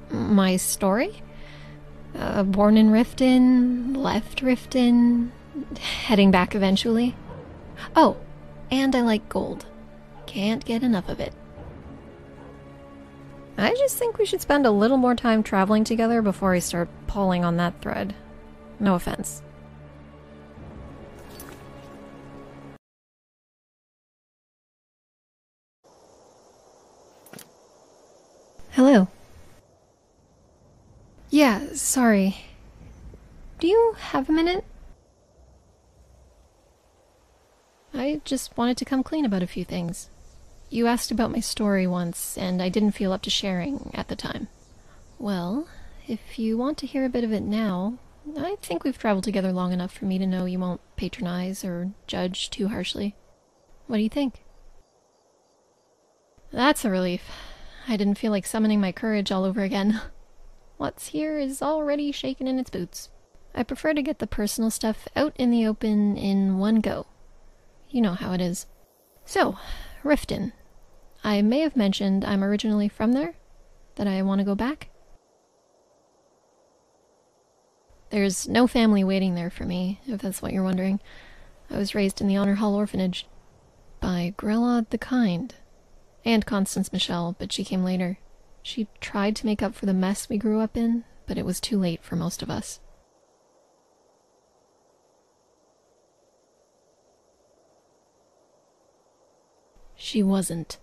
My story? Born in Riften, left Riften, heading back eventually. Oh, and I like gold. Can't get enough of it. I just think we should spend a little more time traveling together before I start pulling on that thread. No offense. Hello. Yeah, sorry. Do you have a minute? I just wanted to come clean about a few things. You asked about my story once, and I didn't feel up to sharing at the time. Well, if you want to hear a bit of it now, I think we've traveled together long enough for me to know you won't patronize or judge too harshly. What do you think? That's a relief. I didn't feel like summoning my courage all over again. What's here is already shaken in its boots. I prefer to get the personal stuff out in the open in one go. You know how it is. So, Riften. I may have mentioned I'm originally from there, that I want to go back. There's no family waiting there for me, if that's what you're wondering. I was raised in the Honor Hall Orphanage. By Grelod the Kind. And Constance Michelle, but she came later. She tried to make up for the mess we grew up in, but it was too late for most of us. She wasn't.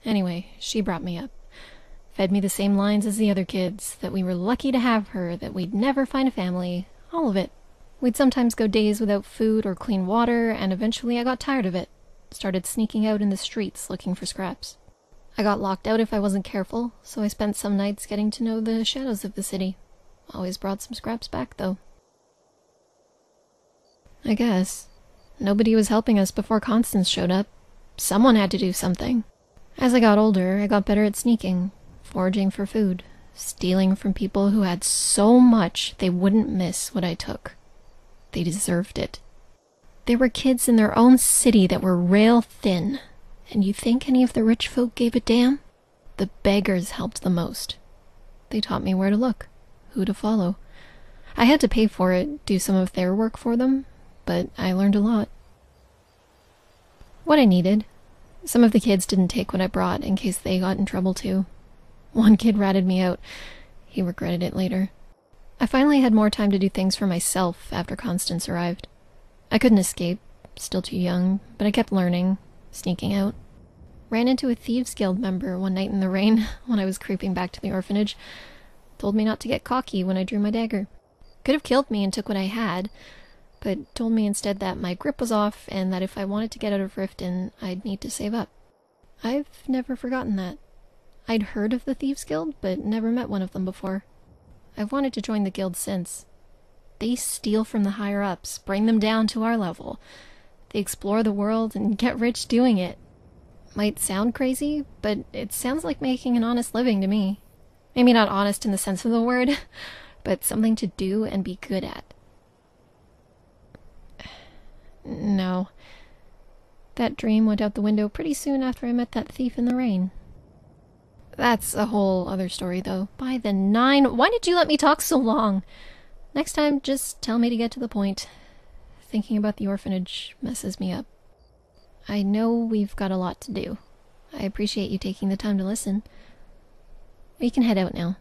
Anyway, she brought me up. Fed me the same lines as the other kids, that we were lucky to have her, that we'd never find a family, all of it. We'd sometimes go days without food or clean water, and eventually I got tired of it. Started sneaking out in the streets looking for scraps. I got locked out if I wasn't careful, so I spent some nights getting to know the shadows of the city. Always brought some scraps back, though. I guess. Nobody was helping us before Constance showed up. Someone had to do something. As I got older, I got better at sneaking, foraging for food, stealing from people who had so much they wouldn't miss what I took. They deserved it. There were kids in their own city that were rail thin, and you think any of the rich folk gave a damn? The beggars helped the most. They taught me where to look, who to follow. I had to pay for it, do some of their work for them, but I learned a lot. What I needed. Some of the kids didn't take what I brought in case they got in trouble too. One kid ratted me out. He regretted it later. I finally had more time to do things for myself after Constance arrived. I couldn't escape, still too young, but I kept learning, sneaking out. Ran into a Thieves Guild member one night in the rain when I was creeping back to the orphanage. Told me not to get cocky when I drew my dagger. Could have killed me and took what I had, but told me instead that my grip was off and that if I wanted to get out of Riften, I'd need to save up. I've never forgotten that. I'd heard of the Thieves Guild, but never met one of them before. I've wanted to join the guild since. They steal from the higher-ups, bring them down to our level. They explore the world and get rich doing it. Might sound crazy, but it sounds like making an honest living to me. Maybe not honest in the sense of the word, but something to do and be good at. No. That dream went out the window pretty soon after I met that thief in the rain. That's a whole other story, though. By the 9, why did you let me talk so long? Next time, just tell me to get to the point. Thinking about the orphanage messes me up. I know we've got a lot to do. I appreciate you taking the time to listen. We can head out now.